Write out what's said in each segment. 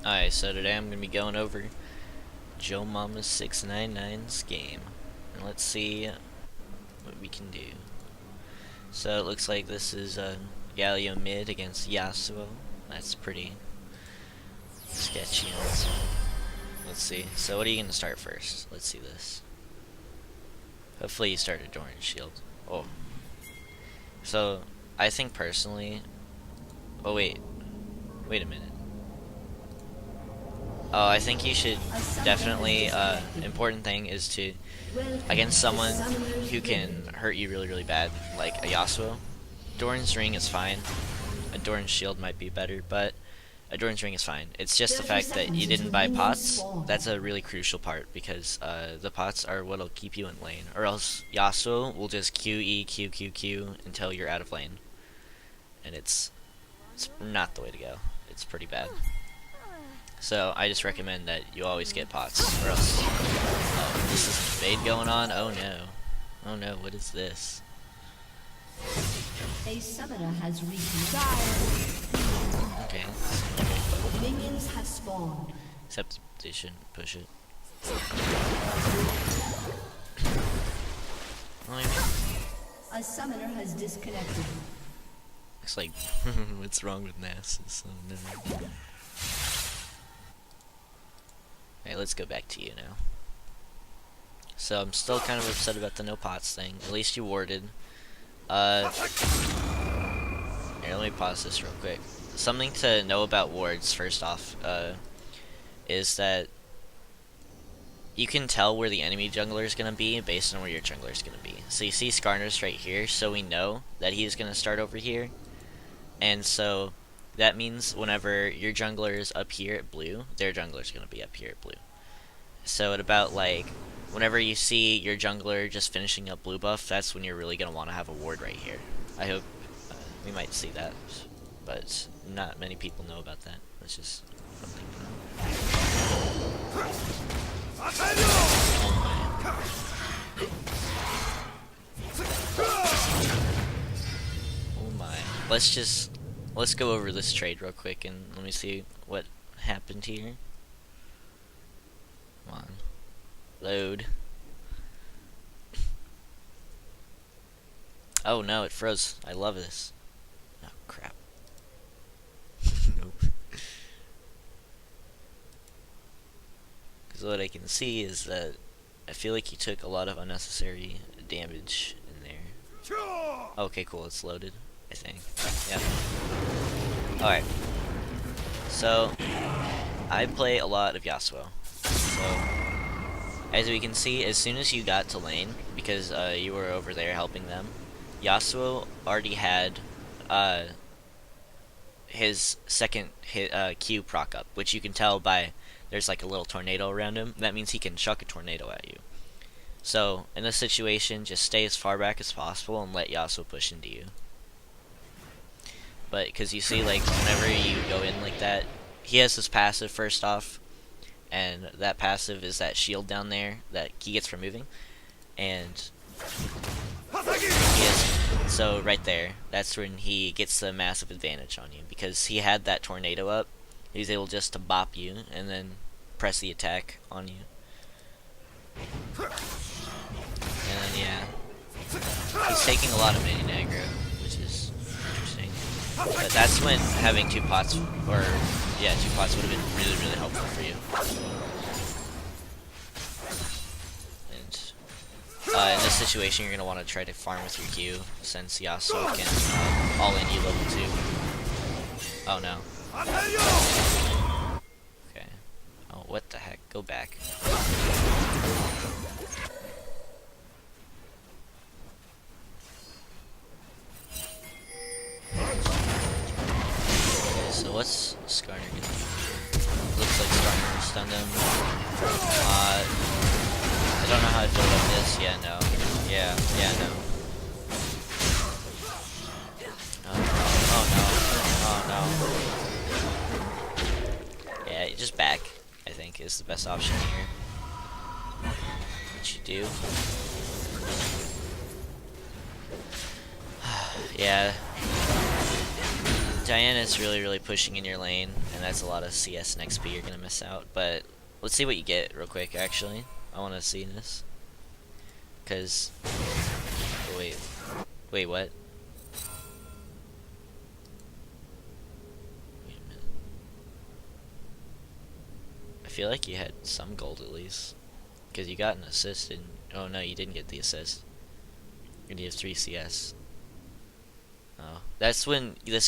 Alright, so today I'm going to be going over Joe Mama 699's game. And let's see what we can do. So it looks like this is Galio mid against Yasuo. That's pretty sketchy. Let's see. So what are you going to start first? Let's see this. Hopefully you start a Doran shield. Oh. So, I think personally... Oh wait. Wait a minute. Oh, I think you should definitely, important thing is to, against someone who can hurt you really, really bad, like a Yasuo. Doran's ring is fine. A Doran's shield might be better, but a Doran's ring is fine. It's just the fact that you didn't buy pots. That's a really crucial part, because the pots are what'll keep you in lane. Or else Yasuo will just QE, Q until you're out of lane. And it's not the way to go. It's pretty bad. So I just recommend that you always get pots, or else. Oh, this is a fade going on. Oh no! Oh no! What is this? A summoner has reached. Okay. Minions have spawned. Except they shouldn't push it. A summoner has disconnected. Looks like what's wrong with Nasus? Oh no. Alright, let's go back to you now. So I'm still kind of upset about the no pots thing. At least you warded. Here, let me pause this real quick. Something to know about wards, first off, is that you can tell where the enemy jungler is going to be based on where your jungler is going to be. So you see Skarner's right here, so we know that he's going to start over here. And so that means whenever your jungler is up here at blue, their jungler is going to be up here at blue. So at about like, whenever you see your jungler just finishing up blue buff, that's when you're really going to want to have a ward right here. I hope we might see that, but not many people know about that. That's just something to know. Oh my. Let's go over this trade real quick and let me see what happened here. Come on. Load. Oh no, it froze. I love this. Oh crap. Nope. Because what I can see is that I feel like you took a lot of unnecessary damage in there. Okay, cool, it's loaded, I think. Yeah. Alright. So, I play a lot of Yasuo. So, as we can see, as soon as you got to lane, because you were over there helping them, Yasuo already had his second Q proc up, which you can tell by there's like a little tornado around him. That means he can chuck a tornado at you. So, in this situation, just stay as far back as possible and let Yasuo push into you. But, because you see, like, whenever you go in like that, he has his passive first off, and that passive is that shield down there that he gets from moving, and so right there, that's when he gets the massive advantage on you, because he had that tornado up, he was able just to bop you, and then press the attack on you. And then, yeah, he's taking a lot of minion aggro, which is interesting. But that's when having two pots, or yeah, two pots would have been really, really helpful for you. And in this situation, you're gonna want to try to farm with your Q, since Yasuo can all in you level 2. Oh no. Okay. Oh, what the heck? Go back. So what's Skarner gonna do? Looks like Skarner stunned him. I don't know how I feel about this. Yeah, no. Yeah, no. Oh no. Yeah, just back, I think, is the best option here. What you do? Yeah. Diana's really pushing in your lane, and that's a lot of CS and XP you're gonna miss out. But let's see what you get real quick. Actually, I want to see this. Cause, oh, wait, what? Wait a minute. I feel like you had some gold at least, cause you got an assist. And oh no, you didn't get the assist. And you have 3 CS. Oh, this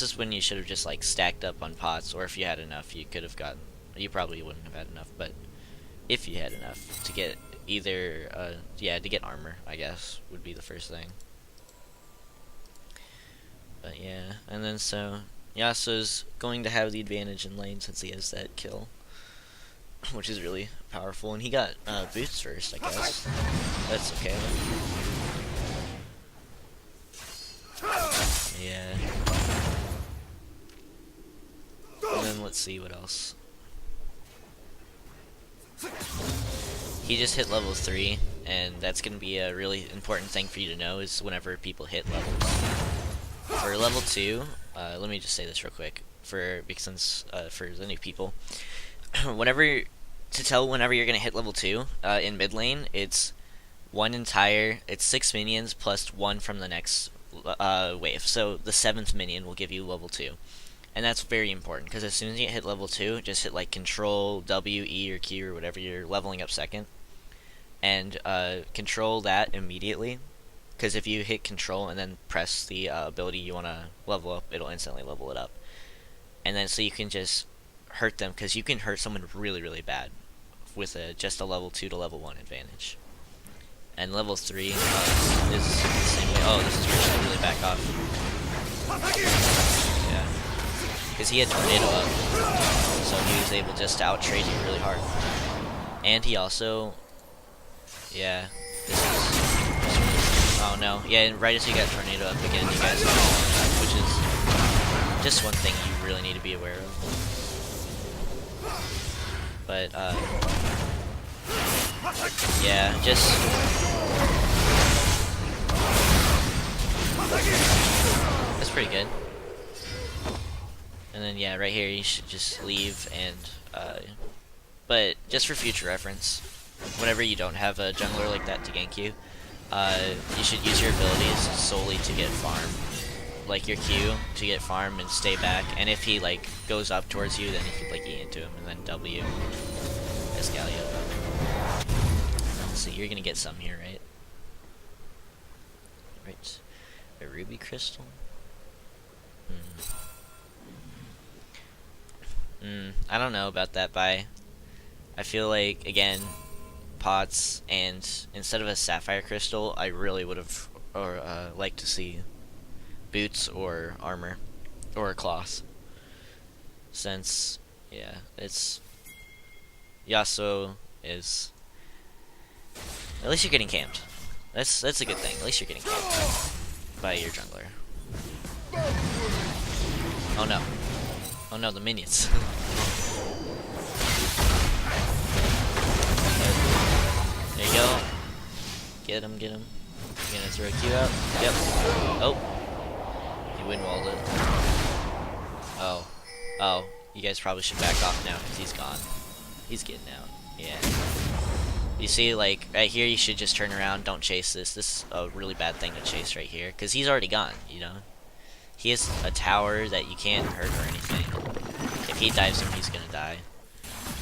is when you should have just like stacked up on pots, or if you had enough, you could have gotten. You probably wouldn't have had enough, but if you had enough to get either, yeah, to get armor, I guess would be the first thing. But yeah, and then so Yasuo's going to have the advantage in lane since he has that kill, which is really powerful, and he got boots first, I guess. That's okay. Yeah. And then let's see what else. He just hit level 3, and that's going to be a really important thing for you to know is whenever people hit levels. For level 2, let me just say this real quick for the new people. Whenever you're going to hit level 2 in mid lane, it's 6 minions plus 1 from the next wave. So the 7th minion will give you level 2. And that's very important, because as soon as you hit level 2, just hit like control, W, E, or Q, or whatever you're leveling up second. And control that immediately. Because if you hit control and then press the ability you want to level up, it'll instantly level it up. And then so you can just hurt them, because you can hurt someone really bad with just a level 2 to level 1 advantage. And level 3 is the same way. Oh, this is where I should really back off. Yeah. Because he had tornado up, so he was able just to out-trade you really hard. And he also, yeah, oh no, yeah, and right as he got tornado up again, you guys got which is just one thing you really need to be aware of. But, yeah, just that's pretty good. And then yeah, right here you should just leave and but just for future reference, whenever you don't have a jungler like that to gank you, you should use your abilities solely to get farm. Like your Q to get farm and stay back, and if he like goes up towards you, then you can like E into him, and then W as Galio. So you're gonna get some here, right? Right. A ruby crystal? I don't know about that, Bai. I feel like, again, pots, and instead of a sapphire crystal, I really would have liked to see boots or armor or a cloth. Since, yeah, it's Yasuo is. At least you're getting camped. That's a good thing. At least you're getting camped by your jungler. Oh no. Oh no, the minions. There you go. Get him, get him. You're gonna throw a Q out. Yep. Oh. You wind-walled it. Oh. Oh. You guys probably should back off now, because he's gone. He's getting out. Yeah. You see, like, right here you should just turn around, don't chase this. This is a really bad thing to chase right here, because he's already gone, you know? He has a tower that you can't hurt or anything. If he dives him, he's gonna die.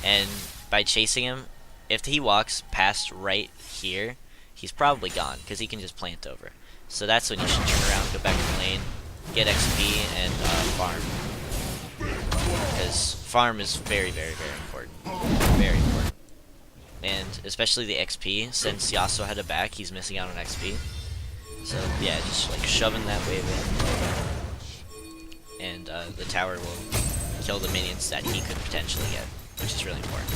And by chasing him, if he walks past right here, he's probably gone, because he can just plant over. So that's when you should turn around, go back to the lane, get XP, and farm. Because farm is very important. Very important. And especially the XP, since Yasuo had a back, he's missing out on XP. So yeah, just like shoving that wave in. And the tower will kill the minions that he could potentially get, which is really important.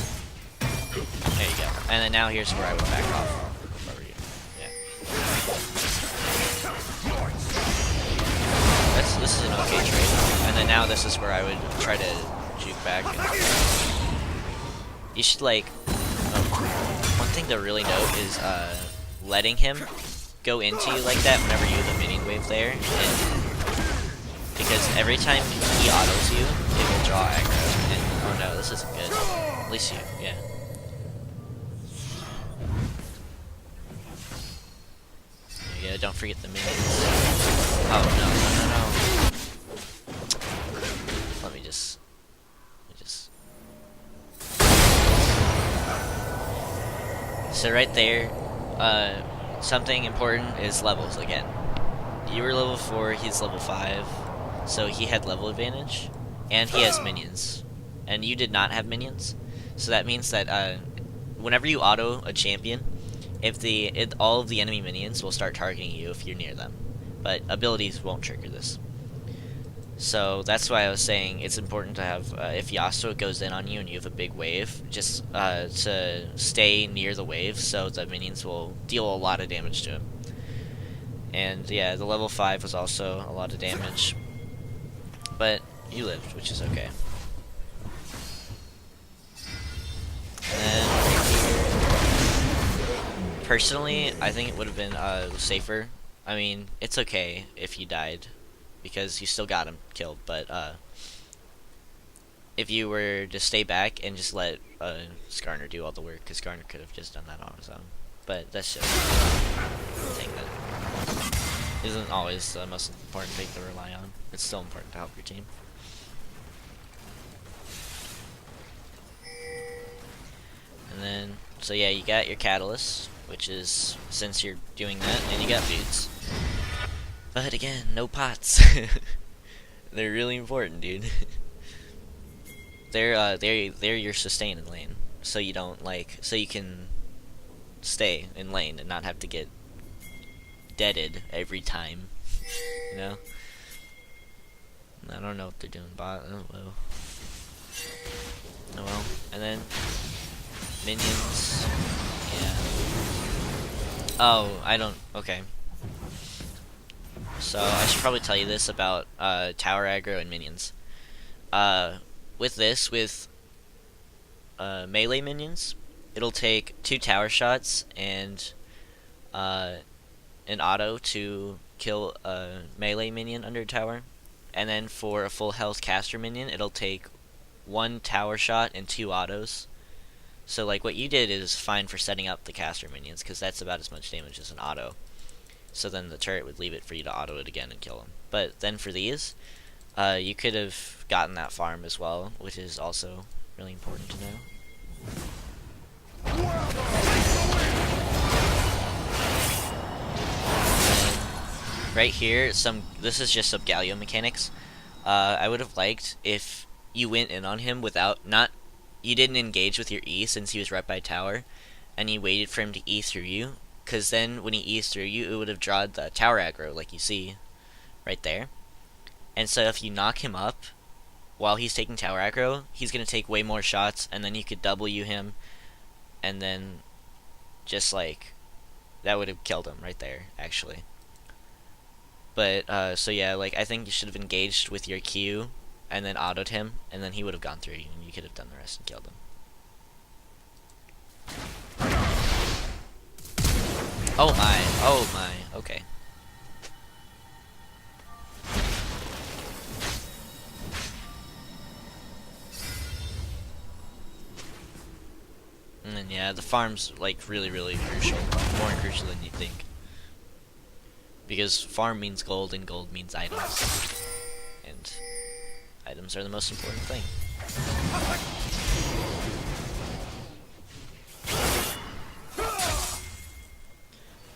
There you go. And then now here's where I would back off. If I were you. Yeah. This is an okay trade. And then now this is where I would try to juke back. And you should like. One thing to really note is letting him go into you like that whenever you have a minion wave there, and because every time he autos you, it will draw aggro. And oh no, this isn't good. At least you, yeah. There you go. Don't forget the minions. Oh no, no, no, no. Let me just. So right there, something important is levels again. You were level 4, he's level 5, so he had level advantage, and he has minions, and you did not have minions. So that means that whenever you auto a champion, all of the enemy minions will start targeting you if you're near them, but abilities won't trigger this. So that's why I was saying it's important to have, if Yasuo goes in on you and you have a big wave, just to stay near the wave so the minions will deal a lot of damage to him. And yeah, the level 5 was also a lot of damage, but you lived, which is okay. And then, personally, I think it would have been safer. I mean, it's okay if you died, because you still got him killed, but if you were to stay back and just let Skarner do all the work, because Skarner could have just done that on his own. But that's just a thing that isn't always the most important thing to rely on. It's still important to help your team. And then, so yeah, you got your Catalyst, which is, since you're doing that, and you got Boots. But again, no pots. They're really important, dude. They're your sustain in lane, so you don't so you can stay in lane and not have to get deaded every time. You know. I don't know what they're doing bot. Oh well. Oh well. And then minions. Yeah. Oh, I don't. Okay. So I should probably tell you this about tower aggro and minions. With melee minions, it'll take 2 tower shots and an auto to kill a melee minion under tower. And then for a full health caster minion, it'll take 1 tower shot and 2 autos. So like what you did is fine for setting up the caster minions, because that's about as much damage as an auto. So then the turret would leave it for you to auto it again and kill him. But then for these, you could have gotten that farm as well, which is also really important to know. And right here, this is just some Galio mechanics. I would have liked if you went in on him without you didn't engage with your E since he was right by tower, and you waited for him to E through you. Because then when he E's through you, it would have drawn the tower aggro, like you see right there. And so if you knock him up while he's taking tower aggro, he's going to take way more shots, and then you could W him, and then just like, that would have killed him right there, actually. But, so yeah, like, I think you should have engaged with your Q, and then autoed him, and then he would have gone through you, and you could have done the rest and killed him. Oh my, okay. And then yeah, the farm's like really crucial, more crucial than you think. Because farm means gold and gold means items. And items are the most important thing.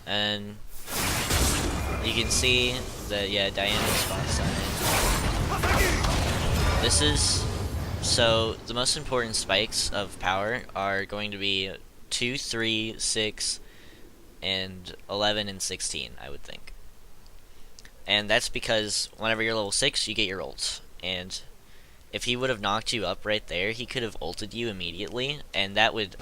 And you can see that, yeah, Diana's spawn side. This is, so the most important spikes of power are going to be 2, 3, 6, and 11 and 16, I would think. And that's because whenever you're level 6, you get your ults. And if he would have knocked you up right there, he could have ulted you immediately, and that would,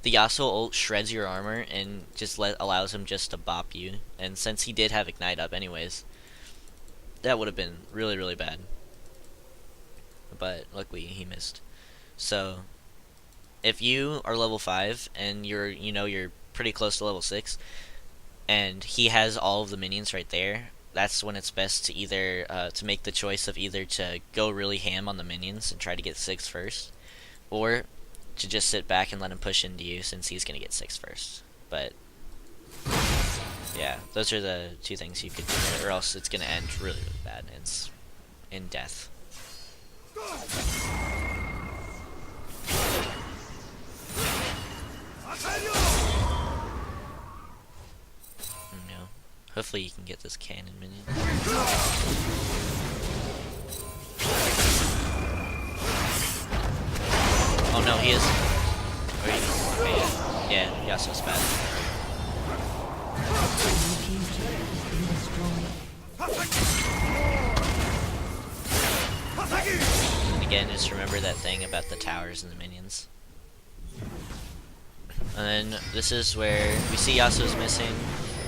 the Yasuo ult shreds your armor and just allows him just to bop you. And since he did have Ignite up anyways, that would have been really bad. But luckily he missed. So if you are level 5 and you're pretty close to level 6, and he has all of the minions right there, that's when it's best to either to make the choice of either to go really ham on the minions and try to get 6 first, or to just sit back and let him push into you since he's gonna get 6 first. But yeah, those are the two things you could do, or else it's gonna end really, really bad. It's in death. No. Hopefully you can get this cannon minion. Oh no, he is. Oh, yeah, Yasuo's bad. And again, just remember that thing about the towers and the minions. And then this is where we see Yasuo's missing,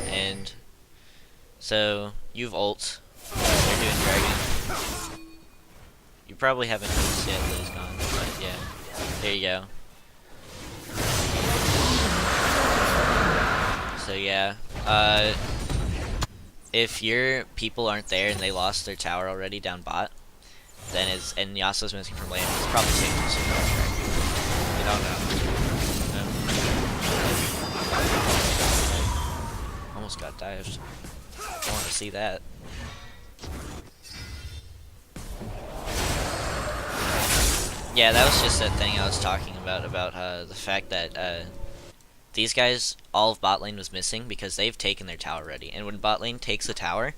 and so you've ult. You're doing dragon. You probably haven't noticed yet that he's gone, but yeah, there you go. So yeah, if your people aren't there and they lost their tower already down bot, then and Yasuo's missing from lane, it's probably safe to assume they'll track. You don't know. Almost got dived. I want to see that. Yeah, that was just that thing I was talking about the fact that these guys, all of bot lane was missing because they've taken their tower already. And when bot lane takes a tower,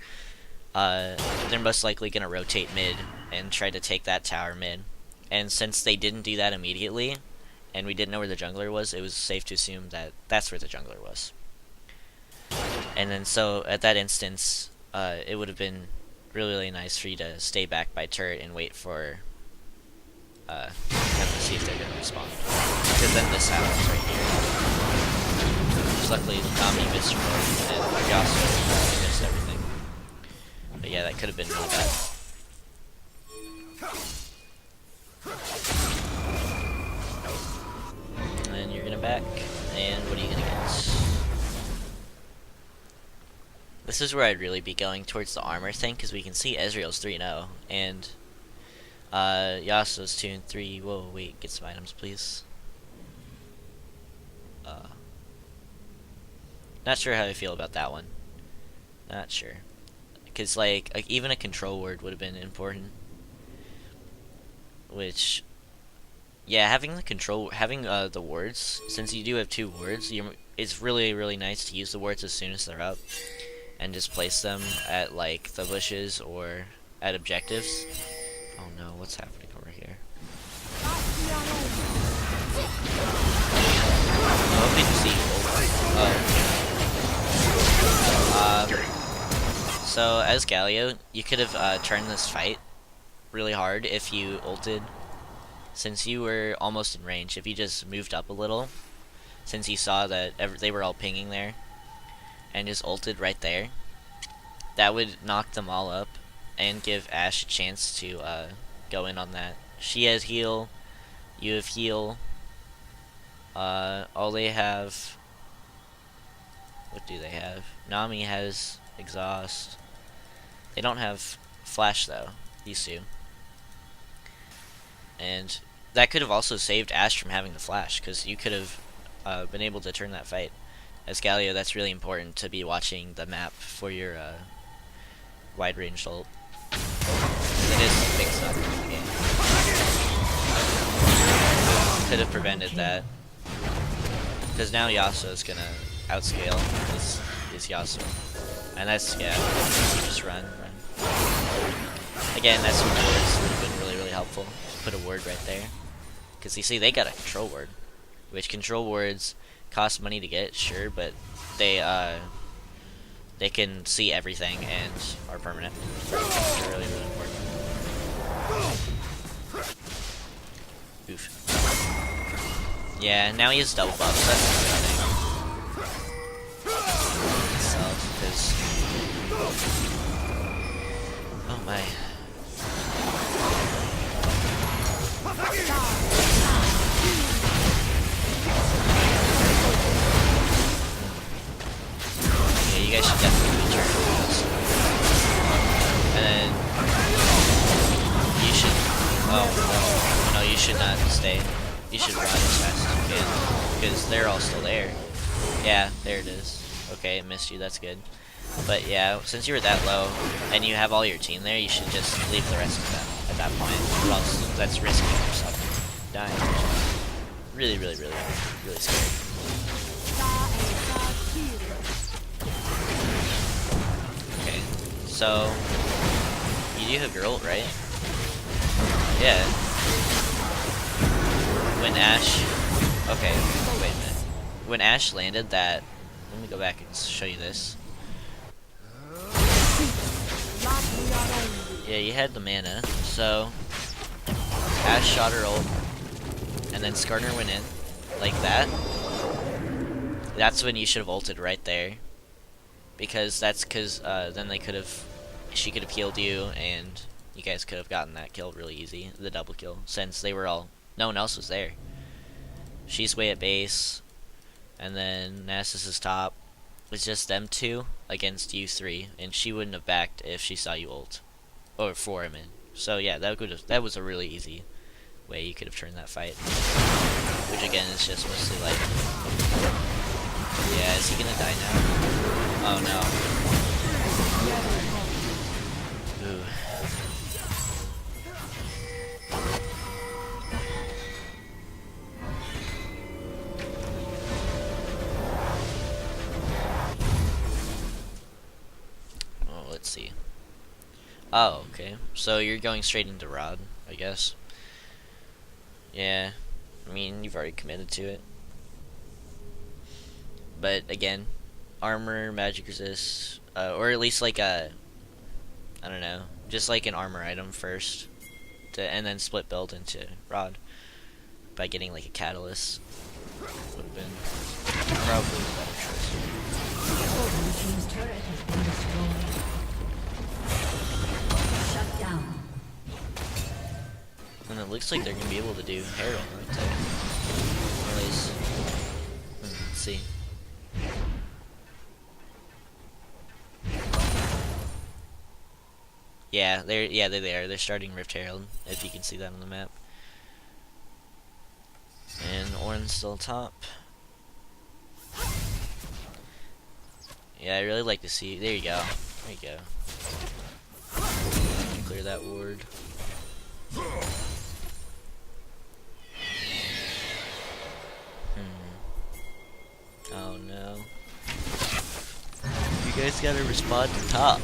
they're most likely going to rotate mid and try to take that tower mid. And since they didn't do that immediately, and we didn't know where the jungler was, it was safe to assume that that's where the jungler was. And then so at that instance, it would have been really, really nice for you to stay back by turret and wait for have to see if they're going to respond. Because then this happens right here. Which luckily Nami missed her and Yasuo missed everything. But yeah, that could have been really bad. And then you're gonna back, and what are you gonna get? This is where I'd really be going towards the armor thing, because we can see Ezreal's 3-0, and Yasuo's 2 and 3. Whoa, wait, get some items, please. Not sure how I feel about that one. Not sure, because like even a control word would have been important. Which, yeah, having the wards, since you do have 2 wards, it's really, really nice to use the wards as soon as they're up, and just place them at like the bushes or at objectives. Oh no, what's happening over here? I'm hoping to see. So as Galio, you could have turned this fight really hard if you ulted, since you were almost in range. If you just moved up a little, since you saw that they were all pinging there, and just ulted right there, that would knock them all up and give Ashe a chance to go in on that. She has heal, you have heal. All they have, what do they have? Nami has exhaust. They don't have flash though, these two. And that could have also saved Ashe from having the flash, because you could have been able to turn that fight. As Galio, that's really important to be watching the map for your wide range ult. It is mixed up in the game. Could have prevented that, because now Yasuo is gonna outscale his Yasuo, and that's, yeah, just run. Again, that's what wards would have been really, really helpful. Put a ward right there, because you see they got a control ward, which control wards cost money to get, sure, but they can see everything and are permanent. They're really, really important. Oof. Yeah, now he has double buff, so that's a good thing. Itself, because oh my. Yeah, you guys should definitely be careful with this. Oh, no, you should not stay. You should run as fast as you can, because they're all still there. Yeah, there it is. Okay, it missed you, that's good. But yeah, since you were that low, and you have all your team there, you should just leave the rest of them at that point, or else that's risking yourself dying. Really, really, really, really scary. Okay, so you do have your ult, right? Yeah. When Ashe... Okay, wait a minute. When Ashe landed that... Let me go back and show you this. Yeah, you had the mana, so... Ashe shot her ult, and then Skarner went in, like that. That's when you should have ulted right there. Because then they could have... She could have healed you, and you guys could have gotten that kill really easy. The double kill, since they were all... No one else was there. She's way at base, and then Nasus is top. It's just them two against you three, and she wouldn't have backed if she saw you ult. Or for him in. So yeah, that was a really easy way you could have turned that fight. Which again is just mostly like... Yeah, is he gonna die now? Oh no. Ooh. Let's see. Oh, okay. So you're going straight into Rod, I guess. Yeah. I mean, you've already committed to it. But again, armor, magic resist, or at least like a, I don't know, just like an armor item first, and then split build into Rod by getting like a catalyst. Would have been probably a better choice. And it looks like they're gonna be able to do Herald, aren't they? At least, let's see. Yeah, they're there. They're starting Rift Herald, if you can see that on the map. And Ornn's still top. Yeah, I really like to see. There you go. There you go. Clear that ward. Oh no. You guys gotta respond to top.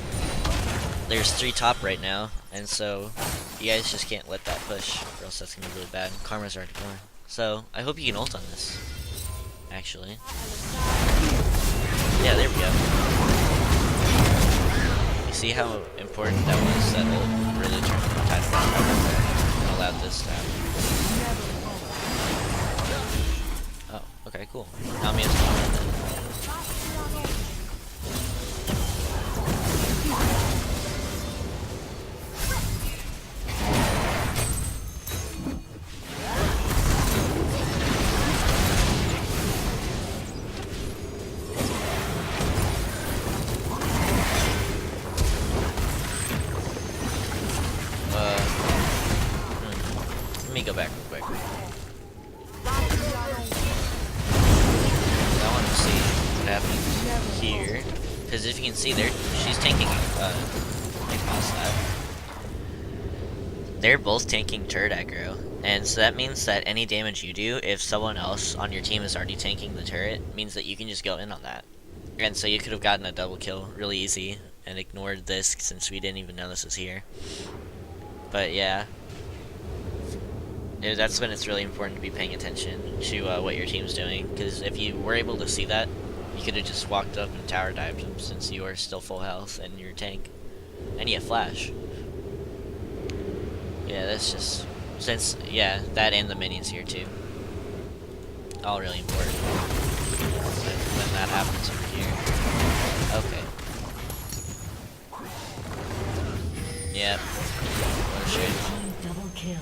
There's 3 top right now, and so you guys just can't let that push, or else that's gonna be really bad. Karma's already going. So I hope you can ult on this. Actually. Yeah, there we go. You see how important that was? That ult really turned the tide around and allowed this to happen. Oh, okay, cool. Now me as well. Let me go back real quick. I want to see what happens here, because if you can see, she's tanking. Pause that. They're both tanking turret aggro, and so that means that any damage you do, if someone else on your team is already tanking the turret, means that you can just go in on that. And so you could have gotten a double kill really easy and ignored this since we didn't even know this was here. But yeah. That's when it's really important to be paying attention to what your team's doing, because if you were able to see that, you could have just walked up and tower dived him since you are still full health and you're a tank. And you have flash. Yeah, that's just... yeah, that and the minions here too. All really important. When that happens over here. Okay. Yep. Oh shit. Double kill.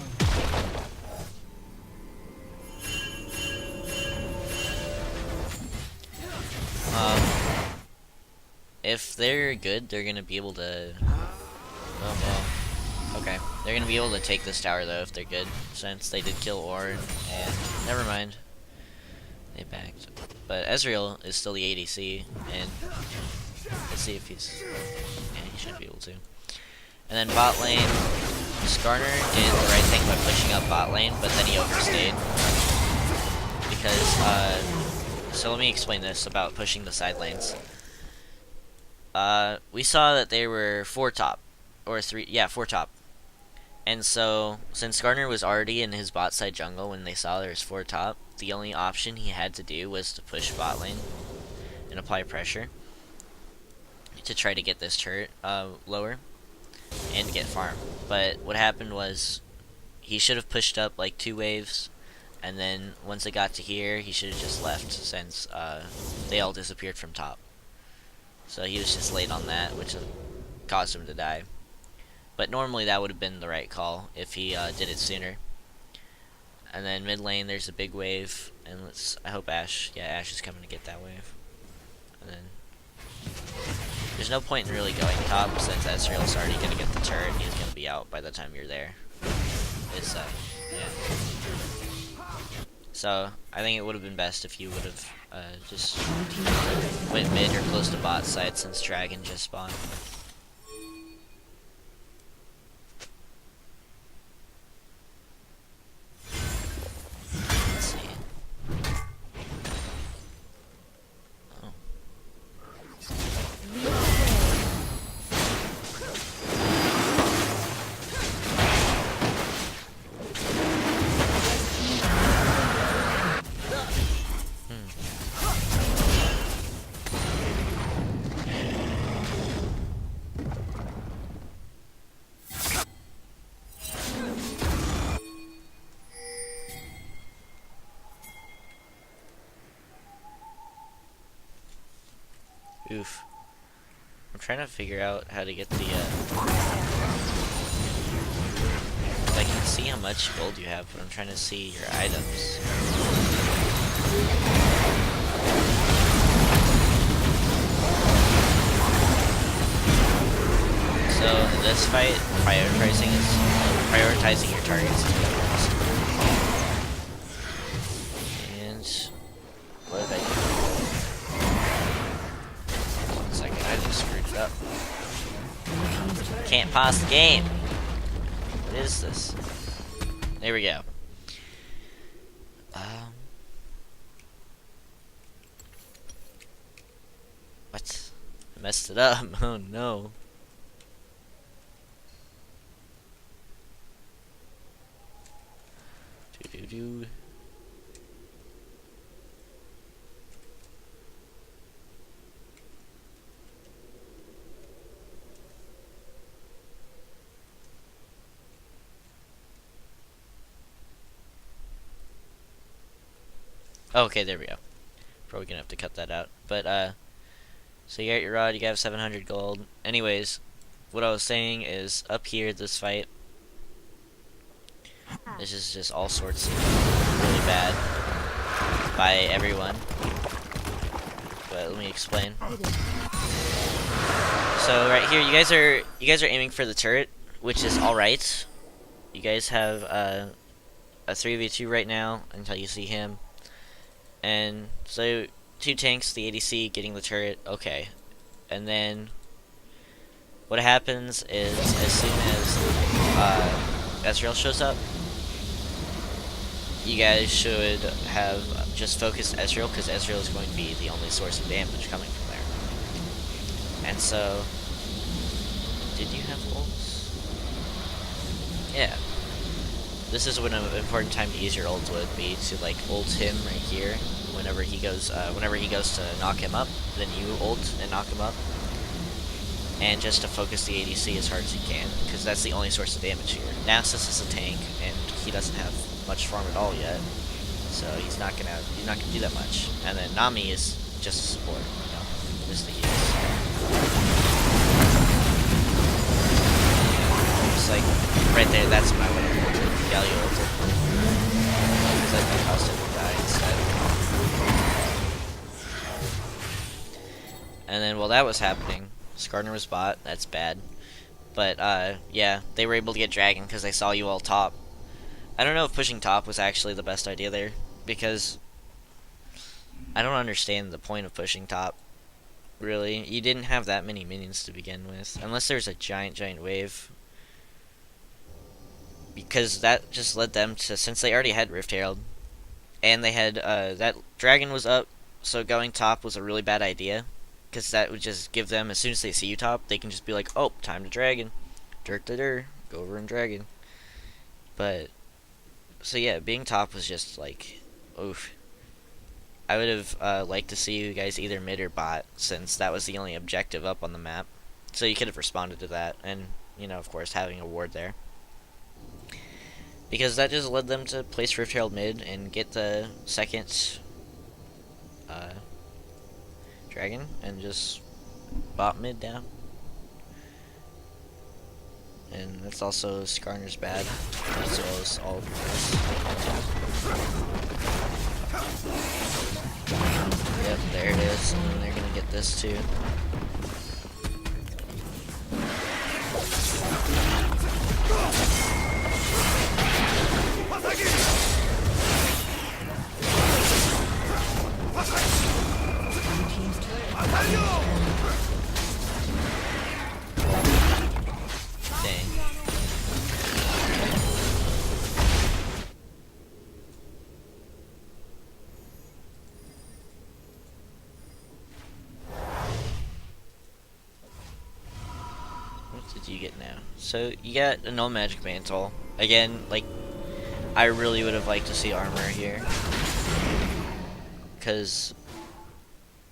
If they're good, they're gonna be able to... Oh, well. Okay, they're gonna be able to take this tower though if they're good, since they did kill Ornn, and never mind, they backed. But Ezreal is still the ADC, and let's see if he's, yeah, he should be able to. And then bot lane, Skarner did the right thing by pushing up bot lane, but then he overstayed. Because, so let me explain this about pushing the side lanes. We saw that they were 4 top, or 3, yeah, 4 top. And so, since Skarner was already in his bot side jungle when they saw there was 4 top, the only option he had to do was to push bot lane and apply pressure to try to get this turret lower and get farm. But what happened was he should have pushed up like 2 waves, and then once it got to here, he should have just left since they all disappeared from top. So he was just late on that, which caused him to die. But normally that would have been the right call if he did it sooner. And then mid lane, there's a big wave, and I hope Ashe is coming to get that wave. And then there's no point in really going top since Ezreal's already gonna get the turret. He's gonna be out by the time you're there. It's yeah. So I think it would have been best if you would have just went mid or close to bot side since Dragon just spawned. Let's see. Oh. Oof. I'm trying to figure out how to get the, I can see how much gold you have, but I'm trying to see your items. So, in this fight, prioritizing your targets is important. And, what did I do? I just screwed it up. Can't pause the game. What is this? There we go. What? I messed it up. Oh no. Do. Oh, okay, there we go. Probably gonna have to cut that out. But, so you got your rod, you have 700 gold. Anyways, what I was saying is, up here, this fight, this is just all sorts of really bad by everyone. But let me explain. So right here, you guys are aiming for the turret, which is alright. You guys have a 3v2 right now until you see him. And so 2 tanks, the ADC getting the turret, okay. And then what happens is as soon as Ezreal shows up, you guys should have just focused Ezreal, because Ezreal is going to be the only source of damage coming from there. And so, did you have ults? Yeah. This is when an important time to use your ult would be to like ult him right here whenever he goes to knock him up. Then you ult and knock him up, and just to focus the ADC as hard as you can, because that's the only source of damage here. Nasus is a tank, and he doesn't have much farm at all yet, so he's not gonna do that much. And then Nami is just a support, you know, just the heals. Just like right there, that's my way. Galio ulted. Because I think Austin would die instead. And then while that was happening, Skarner was bot, that's bad. But yeah, they were able to get dragon because they saw you all top. I don't know if pushing top was actually the best idea there, because I don't understand the point of pushing top. Really, you didn't have that many minions to begin with, unless there's a giant wave. Because that just led them to, since they already had Rift Herald, and they had that dragon was up, so going top was a really bad idea, because that would just give them, as soon as they see you top, they can just be like, oh, time to dragon, go over and dragon. But so yeah, being top was just like, oof. I would have liked to see you guys either mid or bot, since that was the only objective up on the map. So you could have responded to that, and, you know, of course, having a ward there. Because that just led them to place Rift Herald mid and get the second dragon, and just bot mid down. And that's also Skarner's bad, as well as all of this. Yep, there it is, and they're gonna get this too. Dang. What did you get now? So you got a null magic mantle. Again, like, I really would have liked to see armor here, because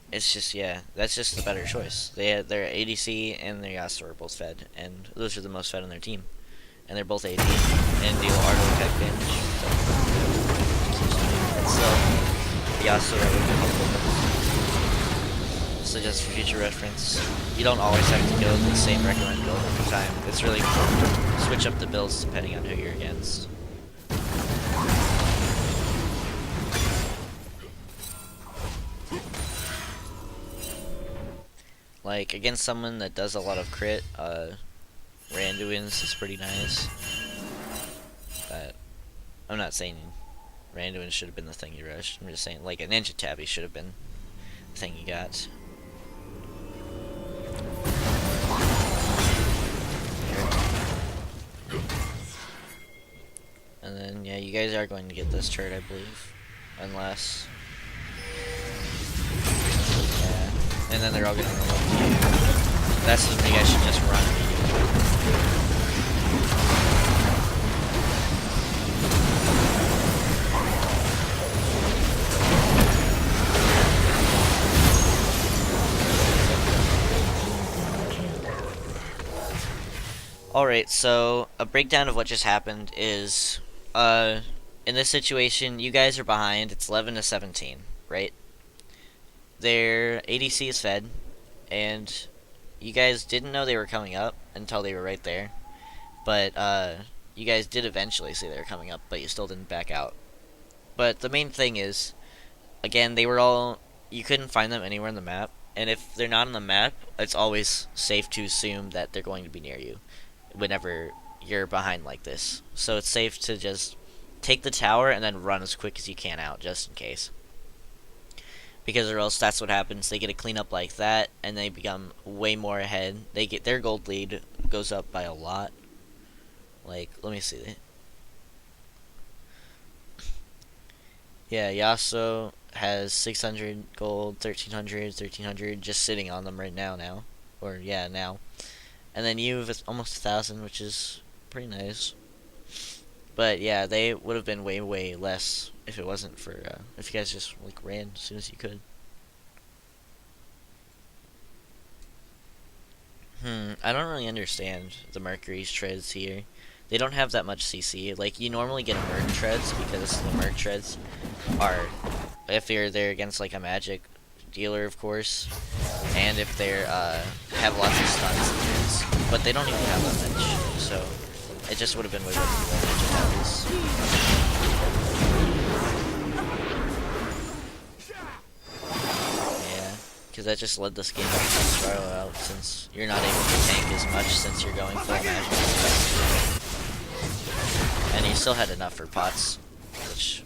it's just, yeah, that's just the better choice. They had their ADC and their Yasuo are both fed, and those are the most fed on their team. And they're both AD and deal auto attack damage. So Yasuo would be helpful. So just for future reference, you don't always have to go the same recommended build every time. It's really important to switch up the builds depending on who you're against. Like, against someone that does a lot of crit, Randuin's is pretty nice. But I'm not saying Randuin should have been the thing you rushed. I'm just saying, like, a Ninja Tabby should have been the thing you got. And then, yeah, you guys are going to get this turret, I believe. Unless... yeah. And then they're all going to run up to you. That's when you guys should just run. Alright, so a breakdown of what just happened is, in this situation, you guys are behind. It's 11 to 17, right? Their ADC is fed, and you guys didn't know they were coming up until they were right there. But, you guys did eventually see they were coming up, but you still didn't back out. But the main thing is, again, they were all... you couldn't find them anywhere on the map, and if they're not on the map, it's always safe to assume that they're going to be near you whenever you're behind like this. So it's safe to just take the tower and then run as quick as you can out, just in case. Because or else that's what happens. They get a cleanup like that, and they become way more ahead. They get their gold lead goes up by a lot. Like, let me see. Yeah, Yasuo has 600 gold, 1300 just sitting on them right now. Or, yeah, now. And then you have almost 1,000, which is pretty nice. But yeah, they would have been way less if it wasn't for if you guys just like ran as soon as you could. I don't really understand the Mercury's treads here. They don't have that much CC. Like, you normally get a Merc treads because the Merc treads are, if you're there against like a magic dealer, of course, and if they're have lots of stuns and hits, but they don't even have that much, so it just would have been way better to go Ninja Tabbies. Yeah, because that just led this game to spiral out since you're not able to tank as much since you're going full magic. And you still had enough for pots, which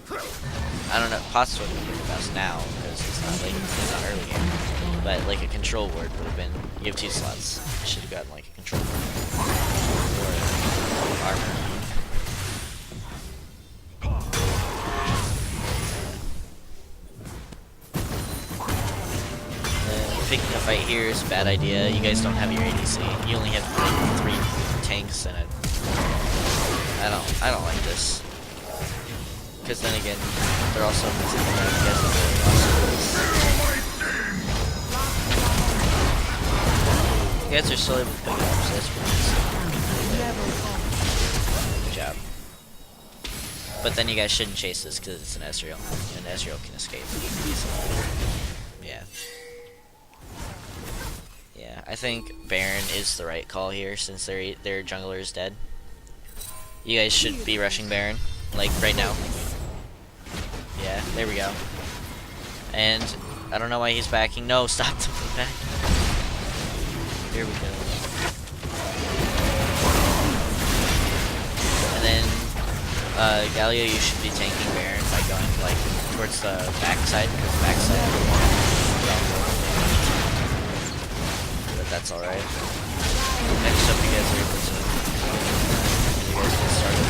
I don't know. Pots would be the best now because it's not late, it's not early game. But like a control ward would have been. You have 2 slots. You should have gotten like a control ward or armor. Picking a fight here is a bad idea. You guys don't have your ADC. You only have like 3 tanks in it. I don't like this. Because then again, they're also missing the you guys are still able to pick it up, so that's pretty nice. Good job. But then you guys shouldn't chase this because it's an Ezreal, and Ezreal can escape easily. Yeah. Yeah, I think Baron is the right call here since their jungler is dead. You guys should be rushing Baron, like right now. Yeah, there we go. And I don't know why he's backing. No, stop the back. Here we go. And then Galio, you should be tanking Baron by going like towards the backside, because the backside is more but that's alright. Next up, you guys are able to. You guys get started.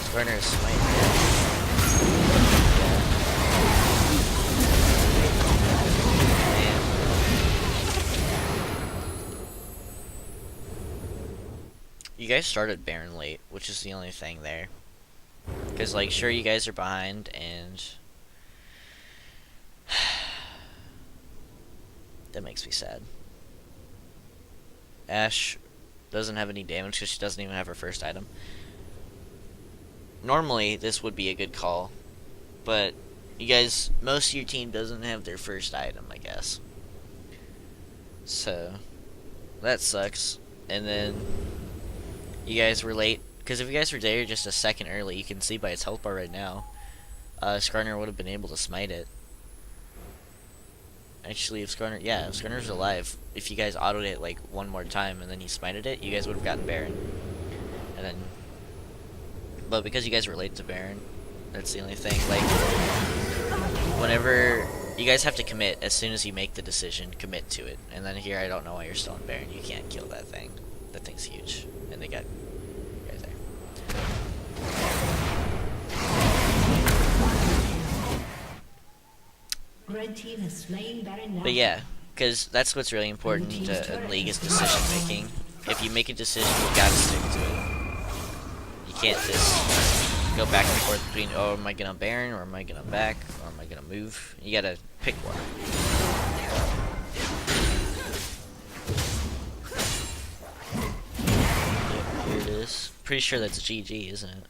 Skarner is smite. You guys started Baron late, which is the only thing there. Because, like, sure, you guys are behind, and that makes me sad. Ashe doesn't have any damage because she doesn't even have her first item. Normally, this would be a good call, but you guys, most of your team doesn't have their first item, I guess. So, that sucks. And then, you guys were late, because if you guys were there just a second early, you can see by its health bar right now, Skarner would have been able to smite it. Actually, if Skarner's alive, if you guys autoed it like one more time and then he smited it, you guys would have gotten Baron. And then, but because you guys were late to Baron, that's the only thing. Like, whenever you guys have to commit, as soon as you make the decision, commit to it. And then here, I don't know why you're still in Baron. You can't kill that thing. That thing's huge, and they got you guys there. Red team has slain Baron. But yeah, because that's what's really important in League is decision making. If you make a decision, you gotta stick to it. You can't just go back and forth between, oh, am I gonna Baron, or am I gonna back, or am I gonna move? You gotta pick one. Yep, here it is. Pretty sure that's GG, isn't it?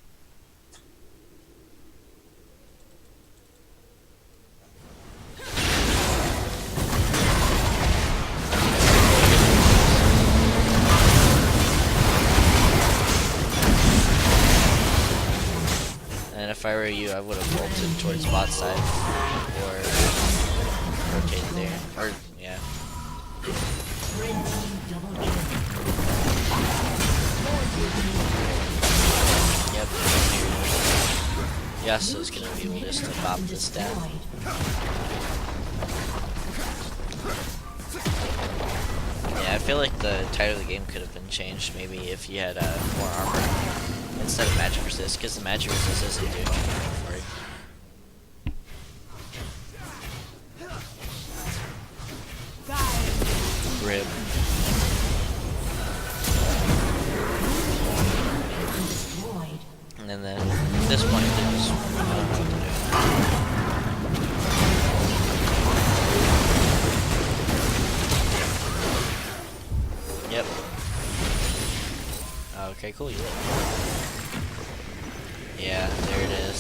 And if I were you, I would have bolted towards bot side, or rotated there, or yeah. Yep. Yasuo's gonna be able just to pop this down. Yeah, I feel like the title of the game could have been changed, maybe if you had more armor instead of magic resist, because the magic resist isn't doing anything for you. Rib. And then at this point, they just don't know what to do. Yep. Okay, cool, you live. Yeah, there it is.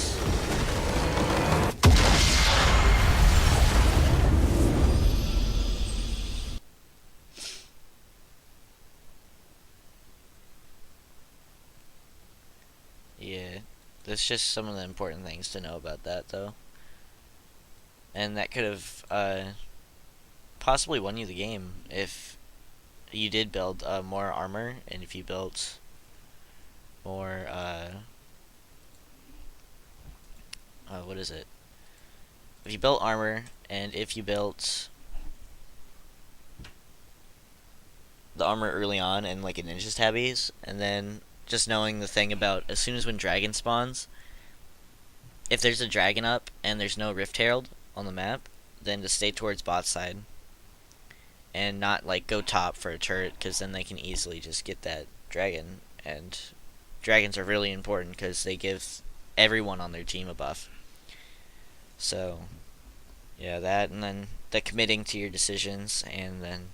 Yeah, that's just some of the important things to know about that, though. and that could have possibly won you the game if you did build more armor, and if you built more what is it? If you built armor, and if you built the armor early on and like a ninja's tabbies, and then just knowing the thing about as soon as when dragon spawns, if there's a dragon up and there's no Rift Herald on the map, then to stay towards bot side and not like go top for a turret, because then they can easily just get that dragon, and dragons are really important because they give everyone on their team a buff. So yeah, that, and then the committing to your decisions, and then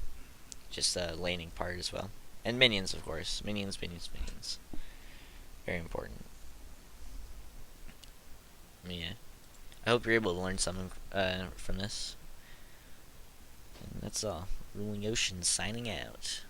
just the laning part as well, and minions, of course. Minions, very important. Yeah, I hope you're able to learn something from this. And that's all. RulingOcean signing out.